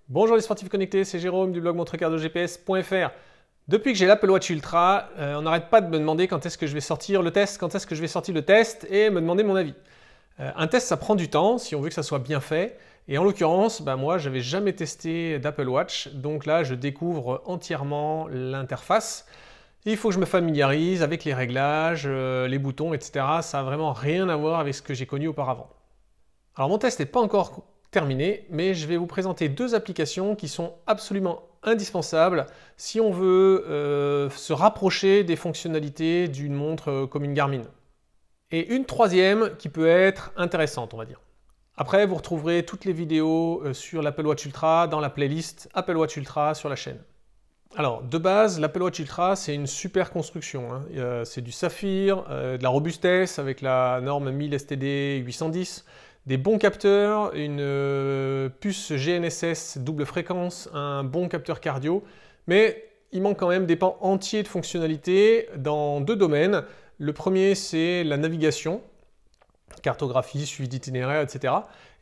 Bonjour les sportifs connectés, c'est Jérôme du blog montrecardogps.fr. Depuis que j'ai l'Apple Watch Ultra, on n'arrête pas de me demander quand est-ce que je vais sortir le test, et me demander mon avis. Un test, ça prend du temps si on veut que ça soit bien fait. Et en l'occurrence, moi, j'avais jamais testé d'Apple Watch, donc là, je découvre entièrement l'interface. Il faut que je me familiarise avec les réglages, les boutons, etc. Ça n'a vraiment rien à voir avec ce que j'ai connu auparavant. Alors mon test n'est pas encore terminé, mais je vais vous présenter deux applications qui sont absolument indispensables si on veut se rapprocher des fonctionnalités d'une montre comme une Garmin. Et une troisième qui peut être intéressante, on va dire. Après, vous retrouverez toutes les vidéos sur l'Apple Watch Ultra dans la playlist Apple Watch Ultra sur la chaîne. Alors, de base, l'Apple Watch Ultra, c'est une super construction. C'est du saphir, de la robustesse avec la norme 1000 STD 810, des bons capteurs, une puce GNSS double fréquence, un bon capteur cardio, mais il manque quand même des pans entiers de fonctionnalités dans deux domaines. Le premier, c'est la navigation, cartographie, suivi d'itinéraire, etc.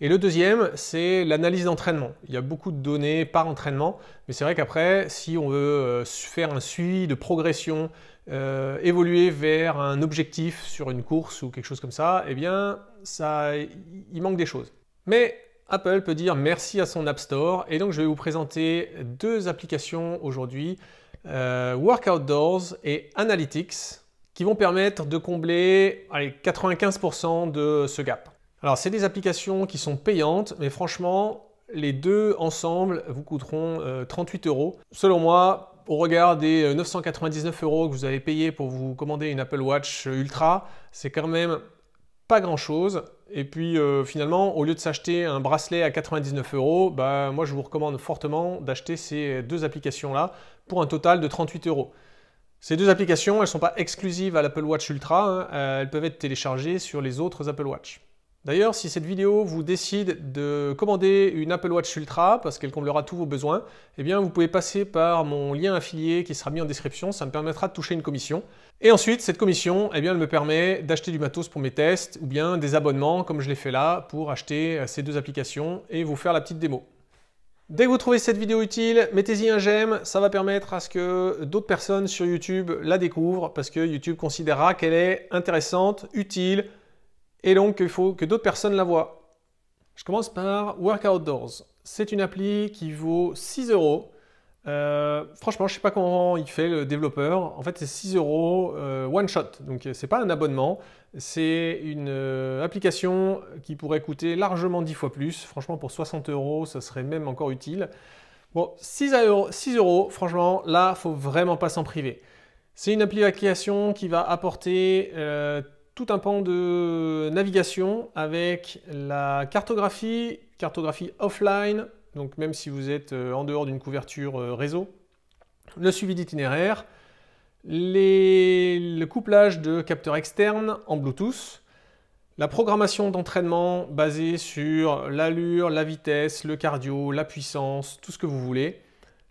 Et le deuxième, c'est l'analyse d'entraînement. Il y a beaucoup de données par entraînement, mais c'est vrai qu'après, si on veut faire un suivi de progression, évoluer vers un objectif sur une course ou quelque chose comme ça, eh bien, il manque des choses. Mais Apple peut dire merci à son App Store, et donc je vais vous présenter deux applications aujourd'hui, Workout Doors et Analytics, qui vont permettre de combler 95% de ce gap. Alors, c'est des applications qui sont payantes, mais franchement, les deux ensemble vous coûteront 38 €. Selon moi, au regard des 999 € que vous avez payé pour vous commander une Apple Watch Ultra, c'est quand même pas grand-chose. Et puis finalement, au lieu de s'acheter un bracelet à 99 €, moi je vous recommande fortement d'acheter ces deux applications-là pour un total de 38 €. Ces deux applications, elles ne sont pas exclusives à l'Apple Watch Ultra, elles peuvent être téléchargées sur les autres Apple Watch. D'ailleurs, si cette vidéo vous décide de commander une Apple Watch Ultra, parce qu'elle comblera tous vos besoins, eh bien vous pouvez passer par mon lien affilié qui sera mis en description, ça me permettra de toucher une commission. Et ensuite, cette commission, elle me permet d'acheter du matos pour mes tests, ou bien des abonnements, comme je l'ai fait là, pour acheter ces deux applications et vous faire la petite démo. Dès que vous trouvez cette vidéo utile, mettez-y un j'aime, ça va permettre à ce que d'autres personnes sur YouTube la découvrent, parce que YouTube considérera qu'elle est intéressante, utile, et donc il faut que d'autres personnes la voient. Je commence par Workout Doors. C'est une appli qui vaut 6 €. Franchement, je ne sais pas comment il fait le développeur. En fait, c'est 6 € one shot. Donc, ce n'est pas un abonnement. C'est une application qui pourrait coûter largement 10 fois plus. Franchement, pour 60 €, ça serait même encore utile. Bon, 6 €, franchement, là, il ne faut vraiment pas s'en priver. C'est une application qui va apporter tout un pan de navigation avec la cartographie offline, donc même si vous êtes en dehors d'une couverture réseau, le suivi d'itinéraire, le couplage de capteurs externes en Bluetooth, la programmation d'entraînement basée sur l'allure, la vitesse, le cardio, la puissance, tout ce que vous voulez,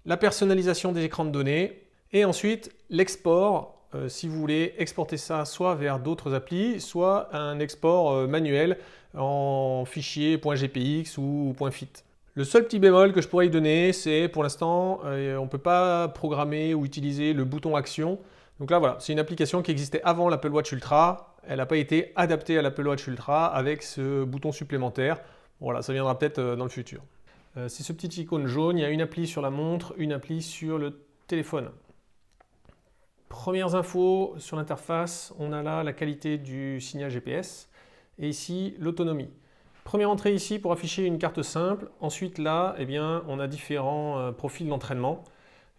la personnalisation des écrans de données, et ensuite l'export, si vous voulez exporter ça soit vers d'autres applis, soit un export manuel en fichier .gpx ou .fit. Le seul petit bémol que je pourrais y donner, c'est pour l'instant, on ne peut pas programmer ou utiliser le bouton action. Donc là, voilà, c'est une application qui existait avant l'Apple Watch Ultra. Elle n'a pas été adaptée à l'Apple Watch Ultra avec ce bouton supplémentaire. Voilà, ça viendra peut-être dans le futur. C'est ce petit icône jaune. Il y a une appli sur la montre, une appli sur le téléphone. Premières infos sur l'interface, on a là la qualité du signal GPS et ici l'autonomie. Première entrée ici pour afficher une carte simple. Ensuite là, on a différents profils d'entraînement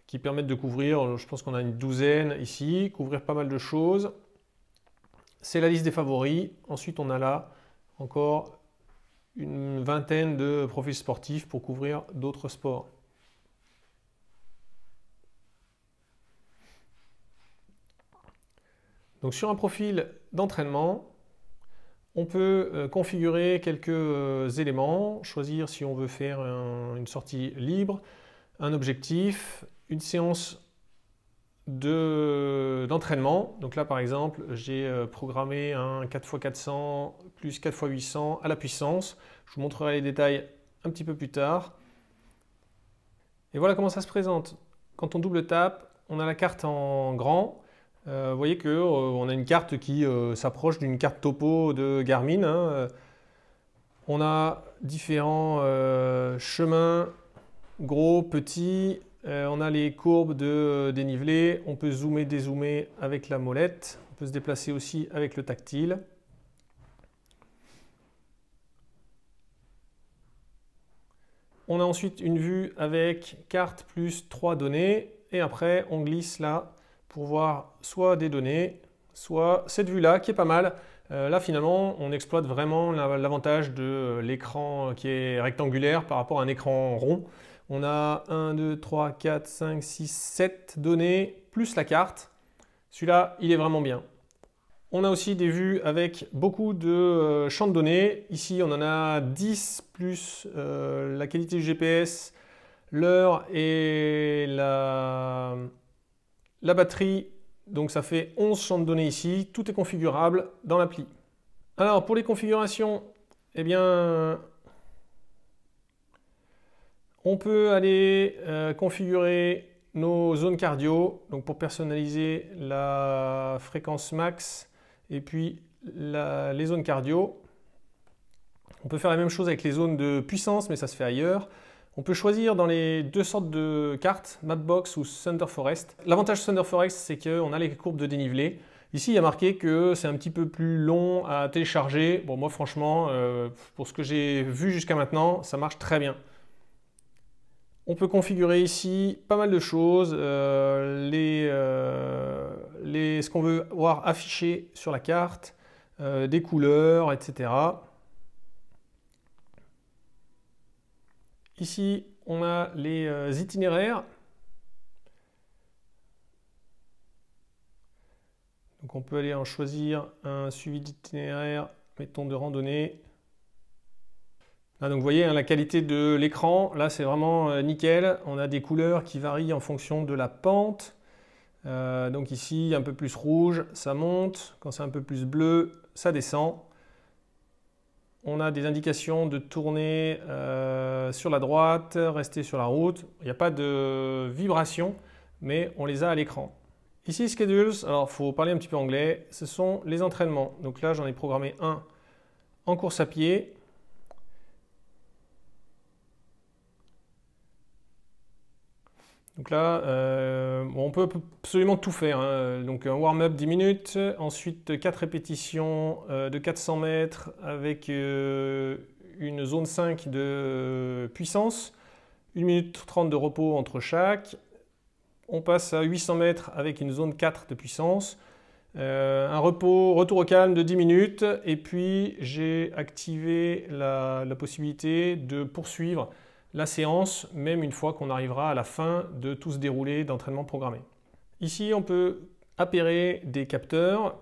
qui permettent de couvrir, je pense qu'on a une douzaine ici, couvrir pas mal de choses. C'est la liste des favoris. Ensuite on a là encore une vingtaine de profils sportifs pour couvrir d'autres sports. Donc sur un profil d'entraînement, on peut configurer quelques éléments, choisir si on veut faire une sortie libre, un objectif, une séance d'entraînement. Donc là par exemple, j'ai programmé un 4x400 plus 4x800 à la puissance. Je vous montrerai les détails un petit peu plus tard. Et voilà comment ça se présente. Quand on double tape, on a la carte en grand. Vous voyez qu'on a une carte qui s'approche d'une carte topo de Garmin, hein. On a différents chemins, gros, petits. On a les courbes de dénivelé. On peut zoomer, dézoomer avec la molette. On peut se déplacer aussi avec le tactile. On a ensuite une vue avec carte plus 3 données. Et après, on glisse là pour voir soit des données, soit cette vue-là qui est pas mal. Là, finalement, on exploite vraiment l'avantage de l'écran qui est rectangulaire par rapport à un écran rond. On a 1, 2, 3, 4, 5, 6, 7 données, plus la carte. Celui-là, il est vraiment bien. On a aussi des vues avec beaucoup de champs de données. Ici, on en a 10 plus la qualité du GPS, l'heure et la batterie. Donc ça fait 11 champs de données ici. Tout est configurable dans l'appli. Alors pour les configurations, eh bien, on peut aller configurer nos zones cardio, donc pour personnaliser la fréquence max et puis les zones cardio. On peut faire la même chose avec les zones de puissance, mais ça se fait ailleurs. On peut choisir dans les deux sortes de cartes, Mapbox ou Thunder Forest. L'avantage Thunder Forest, c'est qu'on a les courbes de dénivelé. Ici, il y a marqué que c'est un petit peu plus long à télécharger. Bon, moi, franchement, pour ce que j'ai vu jusqu'à maintenant, ça marche très bien. On peut configurer ici pas mal de choses, ce qu'on veut voir affiché sur la carte, des couleurs, etc. Ici, on a les itinéraires. Donc on peut aller en choisir un suivi d'itinéraire, mettons de randonnée. Là, donc vous voyez hein, la qualité de l'écran, là c'est vraiment nickel. On a des couleurs qui varient en fonction de la pente. Donc ici, un peu plus rouge, ça monte. Quand c'est un peu plus bleu, ça descend. On a des indications de tourner sur la droite, rester sur la route. Il n'y a pas de vibration, mais on les a à l'écran. Ici, Schedules, alors il faut parler un petit peu anglais, ce sont les entraînements. Donc là, j'en ai programmé un en course à pied. Donc là, on peut absolument tout faire, hein. Donc un warm-up 10 minutes, ensuite 4 répétitions de 400 mètres avec une zone 5 de puissance, 1 minute 30 de repos entre chaque. On passe à 800 mètres avec une zone 4 de puissance, un retour au calme de 10 minutes et puis j'ai activé la possibilité de poursuivre la séance, même une fois qu'on arrivera à la fin de tout ce déroulé d'entraînement programmé. Ici, on peut appairer des capteurs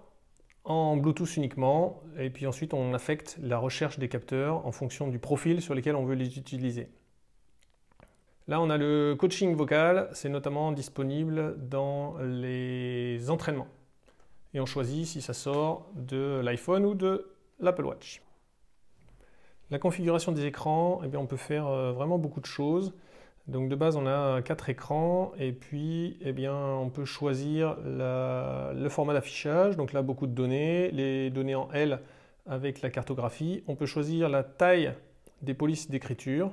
en Bluetooth uniquement, et puis ensuite on affecte la recherche des capteurs en fonction du profil sur lequel on veut les utiliser. Là, on a le coaching vocal, c'est notamment disponible dans les entraînements. Et on choisit si ça sort de l'iPhone ou de l'Apple Watch. La configuration des écrans, eh bien, on peut faire vraiment beaucoup de choses. Donc de base, on a 4 écrans et puis eh bien, on peut choisir le format d'affichage. Donc là, beaucoup de données, les données en L avec la cartographie. On peut choisir la taille des polices d'écriture.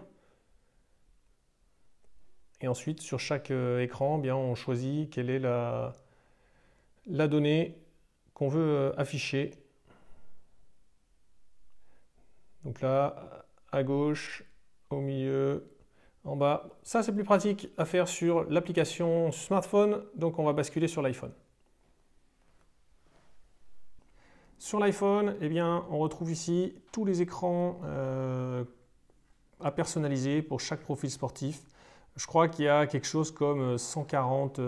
Et ensuite, sur chaque écran, eh bien, on choisit quelle est la donnée qu'on veut afficher. Donc là, à gauche, au milieu, en bas. Ça, c'est plus pratique à faire sur l'application smartphone, donc on va basculer sur l'iPhone. Sur l'iPhone, eh bien, on retrouve ici tous les écrans à personnaliser pour chaque profil sportif. Je crois qu'il y a quelque chose comme 140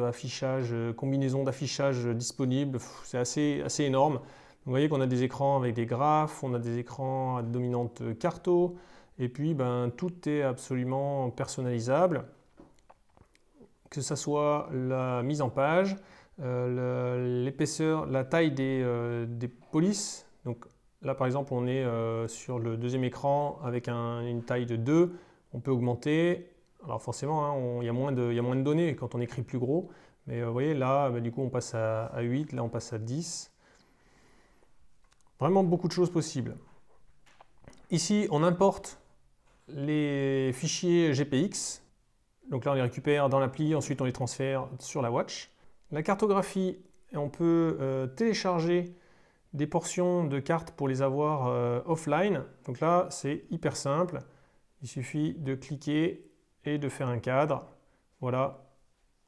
combinaisons d'affichage disponibles. C'est assez énorme. Vous voyez qu'on a des écrans avec des graphes, on a des écrans à dominante carto, et puis ben, tout est absolument personnalisable, que ce soit la mise en page, l'épaisseur, la taille des polices. Donc là par exemple on est sur le deuxième écran avec une taille de 2, on peut augmenter. Alors forcément, hein, il y a moins de données quand on écrit plus gros. Mais vous voyez, là, du coup, on passe à 8, là, on passe à 10. Vraiment beaucoup de choses possibles. Ici, on importe les fichiers GPX. Donc là, on les récupère dans l'appli, ensuite on les transfère sur la watch. La cartographie, on peut télécharger des portions de cartes pour les avoir offline. Donc là, c'est hyper simple. Il suffit de cliquer et de faire un cadre. Voilà,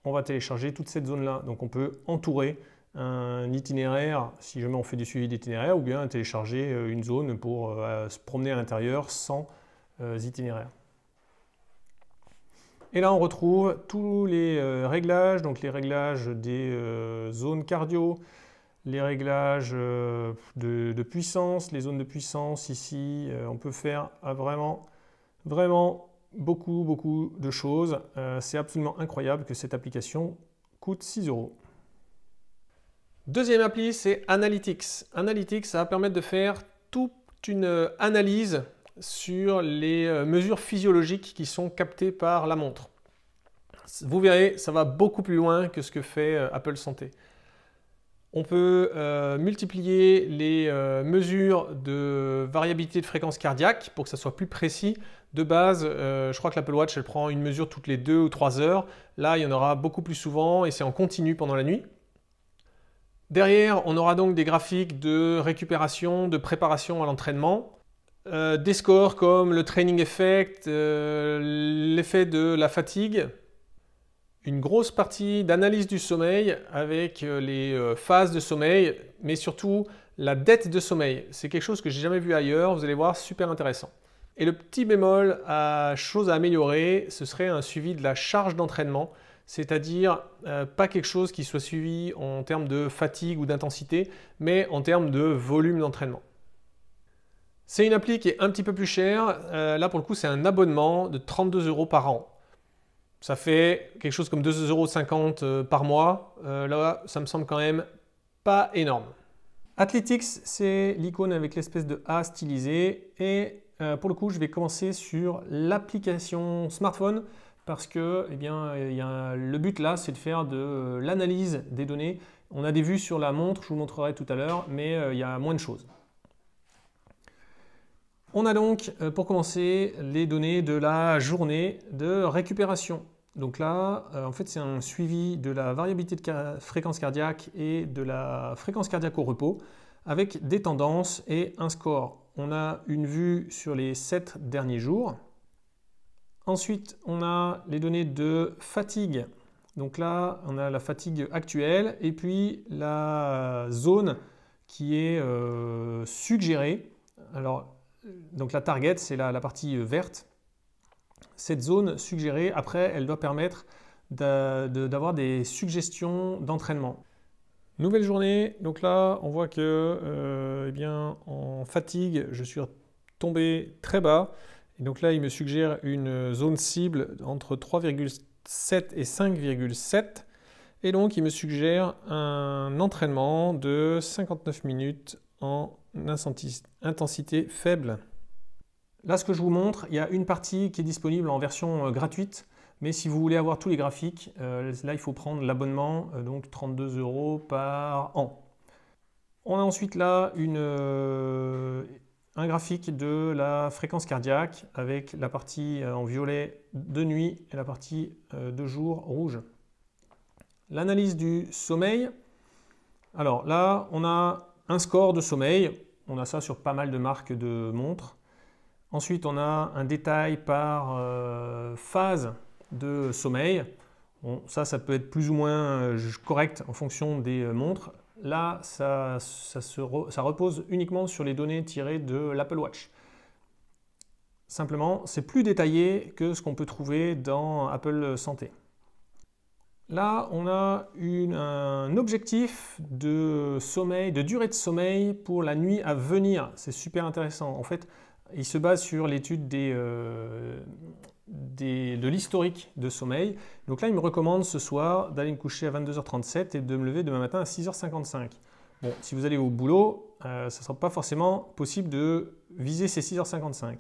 on va télécharger toute cette zone-là. Donc on peut entourer un itinéraire, si jamais on fait des suivis d'itinéraire, ou bien télécharger une zone pour se promener à l'intérieur sans itinéraire. Et là, on retrouve tous les réglages, donc les réglages des zones cardio, les réglages de puissance, les zones de puissance ici. On peut faire vraiment beaucoup de choses. C'est absolument incroyable que cette application coûte 6 €. Deuxième appli, c'est Analytics. Analytics, ça va permettre de faire toute une analyse sur les mesures physiologiques qui sont captées par la montre. Vous verrez, ça va beaucoup plus loin que ce que fait Apple Santé. On peut multiplier les mesures de variabilité de fréquence cardiaque pour que ça soit plus précis. De base, je crois que l'Apple Watch, elle prend une mesure toutes les 2 ou 3 heures. Là, il y en aura beaucoup plus souvent et c'est en continu pendant la nuit. Derrière, on aura donc des graphiques de récupération, de préparation à l'entraînement. Des scores comme le training effect, l'effet de la fatigue. Une grosse partie d'analyse du sommeil avec les phases de sommeil, mais surtout la dette de sommeil. C'est quelque chose que j'ai jamais vu ailleurs, vous allez voir, super intéressant. Et le petit bémol, chose à améliorer, ce serait un suivi de la charge d'entraînement, c'est-à-dire pas quelque chose qui soit suivi en termes de fatigue ou d'intensité, mais en termes de volume d'entraînement. C'est une appli qui est un petit peu plus chère, là pour le coup c'est un abonnement de 32 € par an. Ça fait quelque chose comme 2,50 € par mois. Là, ça me semble quand même pas énorme. Athletics, c'est l'icône avec l'espèce de A stylisé. Et pour le coup, je vais commencer sur l'application smartphone parce que le but là, c'est de faire de l'analyse des données. On a des vues sur la montre, je vous montrerai tout à l'heure, mais il y a moins de choses. On a donc, pour commencer, les données de la journée de récupération. Donc là, en fait, c'est un suivi de la variabilité de fréquence cardiaque et de la fréquence cardiaque au repos avec des tendances et un score. On a une vue sur les 7 derniers jours. Ensuite, on a les données de fatigue. Donc là, on a la fatigue actuelle et puis la zone qui est suggérée. Alors, donc la target, c'est la partie verte. Cette zone suggérée, après, elle doit permettre d'avoir des suggestions d'entraînement. Nouvelle journée, donc là, on voit que en fatigue, je suis tombé très bas. Et donc là, il me suggère une zone cible entre 3,7 et 5,7. Et donc, il me suggère un entraînement de 59 minutes en intensité faible. Là, ce que je vous montre, il y a une partie qui est disponible en version gratuite, mais si vous voulez avoir tous les graphiques, là, il faut prendre l'abonnement, donc 32 € par an. On a ensuite là un graphique de la fréquence cardiaque avec la partie en violet de nuit et la partie de jour rouge. L'analyse du sommeil. Alors là, on a un score de sommeil. On a ça sur pas mal de marques de montres. Ensuite, on a un détail par phase de sommeil. Bon, ça peut être plus ou moins correct en fonction des montres. Là, ça repose uniquement sur les données tirées de l'Apple Watch. Simplement, c'est plus détaillé que ce qu'on peut trouver dans Apple Santé. Là, on a un objectif de sommeil, de durée de sommeil pour la nuit à venir. C'est super intéressant. En fait, il se base sur l'étude de l'historique de sommeil. Donc là, il me recommande ce soir d'aller me coucher à 22h37 et de me lever demain matin à 6h55. Bon, si vous allez au boulot, ça ne sera pas forcément possible de viser ces 6h55.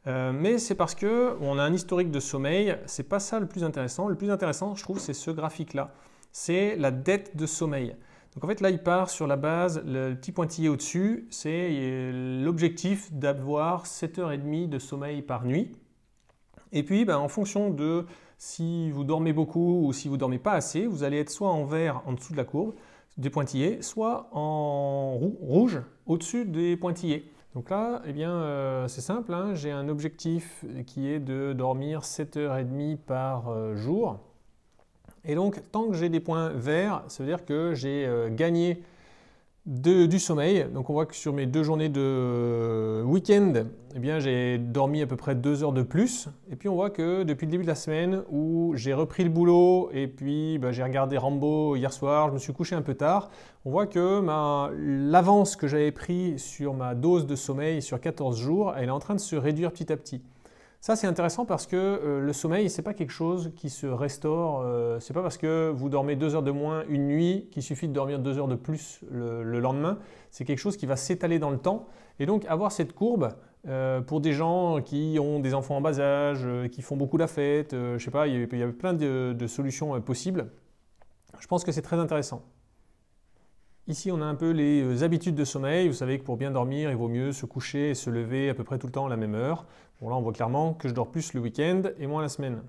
Mais c'est parce qu'on a un historique de sommeil, c'est pas ça le plus intéressant. Le plus intéressant, je trouve, c'est ce graphique-là. C'est la dette de sommeil. Donc en fait, là, il part sur la base, le petit pointillé au-dessus, c'est l'objectif d'avoir 7h30 de sommeil par nuit. Et puis, ben, en fonction de si vous dormez beaucoup ou si vous ne dormez pas assez, vous allez être soit en vert en dessous de la courbe des pointillés, soit en rouge au-dessus des pointillés. Donc là, eh bien, c'est simple, hein, j'ai un objectif qui est de dormir 7h30 par jour. Et donc, tant que j'ai des points verts, ça veut dire que j'ai gagné du sommeil. Donc, on voit que sur mes 2 journées de week-end, eh bien, j'ai dormi à peu près 2 heures de plus. Et puis, on voit que depuis le début de la semaine où j'ai repris le boulot et puis j'ai regardé Rambo hier soir, je me suis couché un peu tard, on voit que l'avance que j'avais pris sur ma dose de sommeil sur 14 jours, elle est en train de se réduire petit à petit. Ça, c'est intéressant parce que le sommeil, ce n'est pas quelque chose qui se restaure. Ce n'est pas parce que vous dormez 2 heures de moins une nuit qu'il suffit de dormir 2 heures de plus le lendemain. C'est quelque chose qui va s'étaler dans le temps. Et donc, avoir cette courbe, pour des gens qui ont des enfants en bas âge, qui font beaucoup la fête, je ne sais pas, il y a plein de solutions possibles. Je pense que c'est très intéressant. Ici, on a un peu les habitudes de sommeil. Vous savez que pour bien dormir, il vaut mieux se coucher et se lever à peu près tout le temps à la même heure. Bon, là, on voit clairement que je dors plus le week-end et moins la semaine.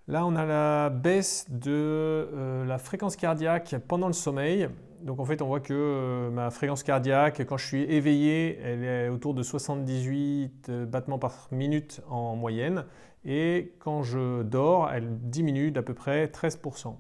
Là, on a la baisse de la fréquence cardiaque pendant le sommeil. Donc, en fait, on voit que ma fréquence cardiaque, quand je suis éveillé, elle est autour de 78 battements par minute en moyenne. Et quand je dors, elle diminue d'à peu près 13%.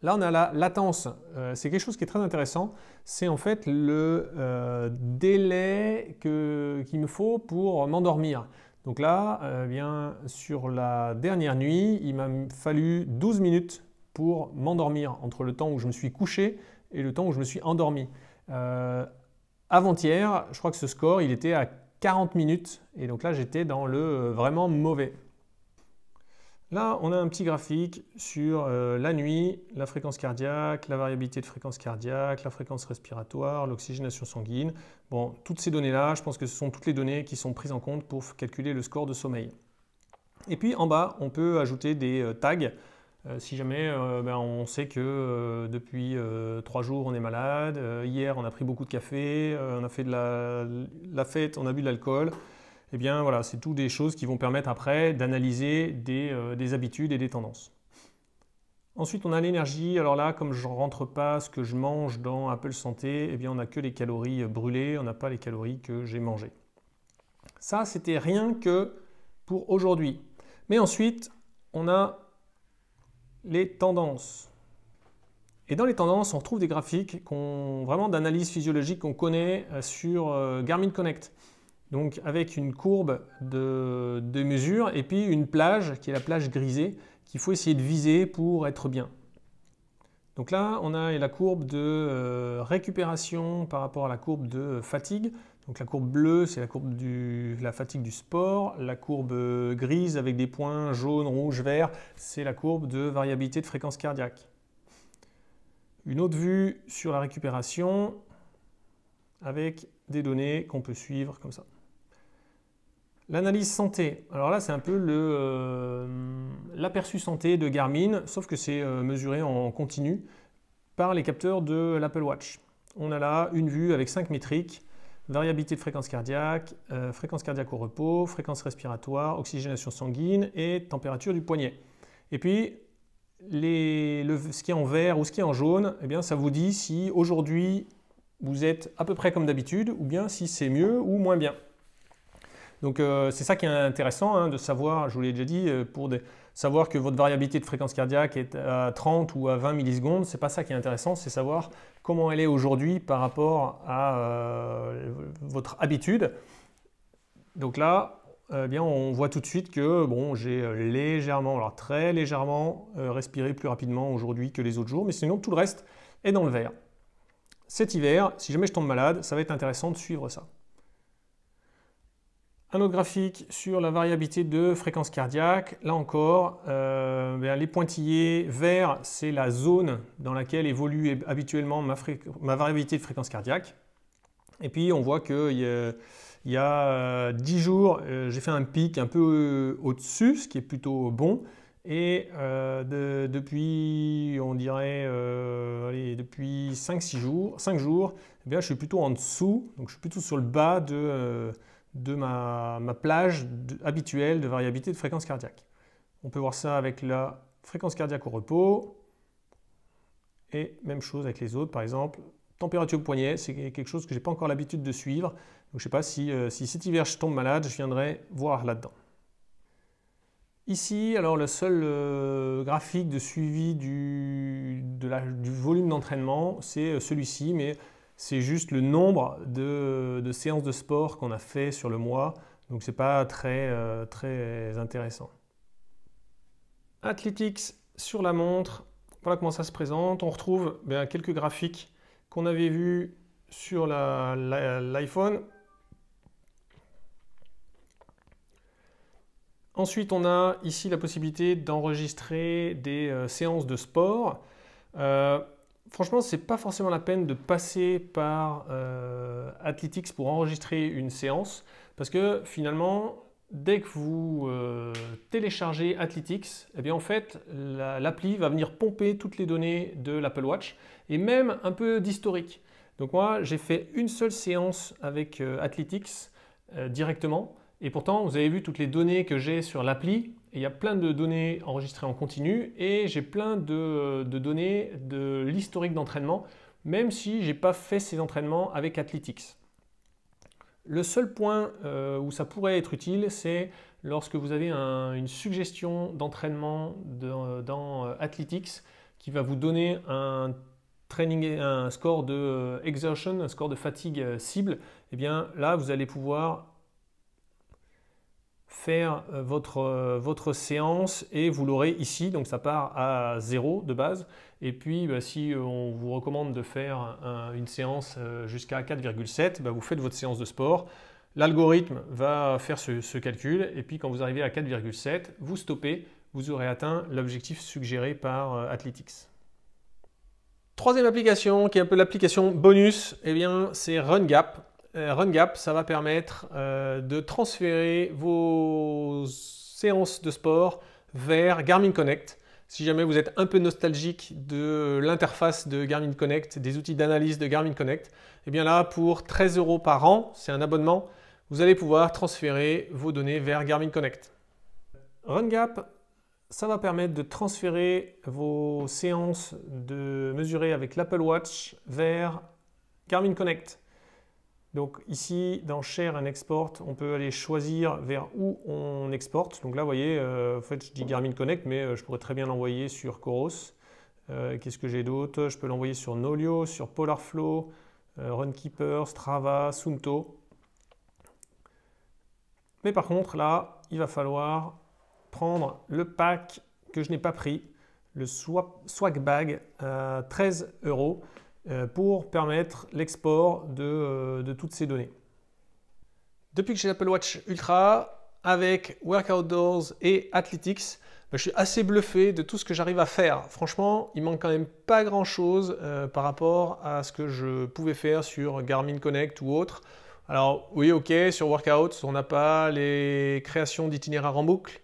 Là, on a la latence. C'est quelque chose qui est très intéressant. C'est en fait le délai qu'il me faut pour m'endormir. Donc là, bien, sur la dernière nuit, il m'a fallu 12 minutes pour m'endormir entre le temps où je me suis couché et le temps où je me suis endormi. Avant-hier, je crois que ce score, il était à 40 minutes. Et donc là, j'étais dans le vraiment mauvais. Là, on a un petit graphique sur la nuit, la fréquence cardiaque, la variabilité de fréquence cardiaque, la fréquence respiratoire, l'oxygénation sanguine. Bon, toutes ces données-là, je pense que ce sont toutes les données qui sont prises en compte pour calculer le score de sommeil. Et puis en bas, on peut ajouter des tags. Si jamais on sait que depuis 3 jours on est malade, hier on a pris beaucoup de café, on a fait de la fête, on a bu de l'alcool. Eh bien voilà, c'est tout des choses qui vont permettre après d'analyser des habitudes et des tendances. Ensuite, on a l'énergie. Alors là, comme je ne rentre pas ce que je mange dans Apple Santé, eh bien on n'a que les calories brûlées, on n'a pas les calories que j'ai mangées. Ça, c'était rien que pour aujourd'hui. Mais ensuite, on a les tendances. Et dans les tendances, on retrouve des graphiques vraiment d'analyse physiologique qu'on connaît sur Garmin Connect. Donc avec une courbe de mesure et puis une plage qui est la plage grisée qu'il faut essayer de viser pour être bien. Donc là, on a la courbe de récupération par rapport à la courbe de fatigue. Donc la courbe bleue, c'est la courbe de la fatigue du sport. La courbe grise avec des points jaune, rouge, vert, c'est la courbe de variabilité de fréquence cardiaque. Une autre vue sur la récupération avec des données qu'on peut suivre comme ça. L'analyse santé, alors là c'est un peu l'aperçu santé de Garmin, sauf que c'est mesuré en continu par les capteurs de l'Apple Watch. On a là une vue avec 5 métriques, variabilité de fréquence cardiaque au repos, fréquence respiratoire, oxygénation sanguine et température du poignet. Et puis ce qui est en vert ou ce qui est en jaune, eh bien, ça vous dit si aujourd'hui vous êtes à peu près comme d'habitude ou bien si c'est mieux ou moins bien. Donc c'est ça qui est intéressant hein, de savoir, je vous l'ai déjà dit, pour savoir que votre variabilité de fréquence cardiaque est à 30 ou à 20 millisecondes, c'est pas ça qui est intéressant, c'est savoir comment elle est aujourd'hui par rapport à votre habitude. Donc là, bien, on voit tout de suite que bon, j'ai légèrement, alors très légèrement respiré plus rapidement aujourd'hui que les autres jours, mais sinon tout le reste est dans le vert. Cet hiver, si jamais je tombe malade, ça va être intéressant de suivre ça. Un autre graphique sur la variabilité de fréquence cardiaque. Là encore, les pointillés verts, c'est la zone dans laquelle évolue habituellement ma variabilité de fréquence cardiaque. Et puis on voit qu'il Il y a 10 jours, j'ai fait un pic un peu au-dessus, ce qui est plutôt bon. Et depuis, on dirait, allez, depuis 5 jours, eh bien, je suis plutôt en dessous, donc je suis plutôt sur le bas de ma plage habituelle de variabilité de fréquence cardiaque. On peut voir ça avec la fréquence cardiaque au repos, et même chose avec les autres, par exemple, température au poignet, c'est quelque chose que je n'ai pas encore l'habitude de suivre, donc je ne sais pas si cet hiver je tombe malade, je viendrai voir là-dedans. Ici, alors le seul graphique de suivi du volume d'entraînement, c'est celui-ci, mais c'est juste le nombre de séances de sport qu'on a fait sur le mois, donc ce n'est pas très intéressant. Athletics sur la montre, voilà comment ça se présente. On retrouve quelques graphiques qu'on avait vus sur l'iPhone. Ensuite, on a ici la possibilité d'enregistrer des séances de sport. Franchement, ce n'est pas forcément la peine de passer par Athletics pour enregistrer une séance, parce que finalement, dès que vous téléchargez Athletics, eh bien en fait, l'appli va venir pomper toutes les données de l'Apple Watch et même un peu d'historique. Donc moi, j'ai fait une seule séance avec Athletics directement. Et pourtant, vous avez vu toutes les données que j'ai sur l'appli. Il y a plein de données enregistrées en continu et j'ai plein de données de l'historique d'entraînement, même si je n'ai pas fait ces entraînements avec Athletics. Le seul point où ça pourrait être utile, c'est lorsque vous avez une suggestion d'entraînement dans Athletics qui va vous donner un score de exertion, un score de fatigue cible. Et bien là, vous allez pouvoir faire votre séance et vous l'aurez ici, donc ça part à 0 de base. Et puis si on vous recommande de faire une séance jusqu'à 4,7, vous faites votre séance de sport. L'algorithme va faire ce calcul et puis quand vous arrivez à 4,7, vous stoppez, vous aurez atteint l'objectif suggéré par Athletics. Troisième application qui est un peu l'application bonus, eh bien c'est RunGap. RunGap, ça va permettre de transférer vos séances de sport vers Garmin Connect. Si jamais vous êtes un peu nostalgique de l'interface de Garmin Connect, des outils d'analyse de Garmin Connect, eh bien là, pour 13 € par an, c'est un abonnement, vous allez pouvoir transférer vos données vers Garmin Connect. RunGap, ça va permettre de transférer vos séances de mesurer avec l'Apple Watch vers Garmin Connect. Donc ici, dans Share and Export, on peut aller choisir vers où on exporte. Donc là, vous voyez, en fait, je dis Garmin Connect, mais je pourrais très bien l'envoyer sur Coros. Qu'est-ce que j'ai d'autre? Je peux l'envoyer sur Nolio, sur Polarflow, Runkeeper, Strava, Suunto. Mais par contre, là, il va falloir prendre le pack que je n'ai pas pris, le Swag Bag à 13 € pour permettre l'export de toutes ces données. Depuis que j'ai l'Apple Watch Ultra, avec Workoutdoors et Athletics, je suis assez bluffé de tout ce que j'arrive à faire. Franchement, il manque quand même pas grand-chose par rapport à ce que je pouvais faire sur Garmin Connect ou autre. Alors oui, ok, sur Workouts, on n'a pas les créations d'itinéraires en boucle.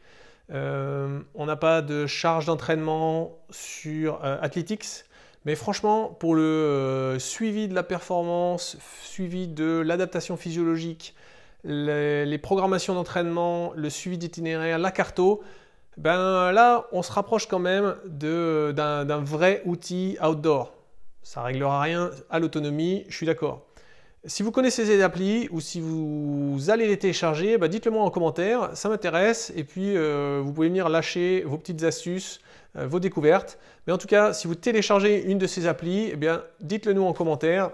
On n'a pas de charge d'entraînement sur Athletics. Mais franchement, pour le suivi de la performance, suivi de l'adaptation physiologique, les programmations d'entraînement, le suivi d'itinéraire, la carto, là, on se rapproche quand même d'un vrai outil outdoor. Ça ne réglera rien à l'autonomie, je suis d'accord. Si vous connaissez ces applis ou si vous allez les télécharger, dites-le moi en commentaire, ça m'intéresse. Et puis, vous pouvez venir lâcher vos petites astuces, vos découvertes. Mais en tout cas, si vous téléchargez une de ces applis, dites-le nous en commentaire.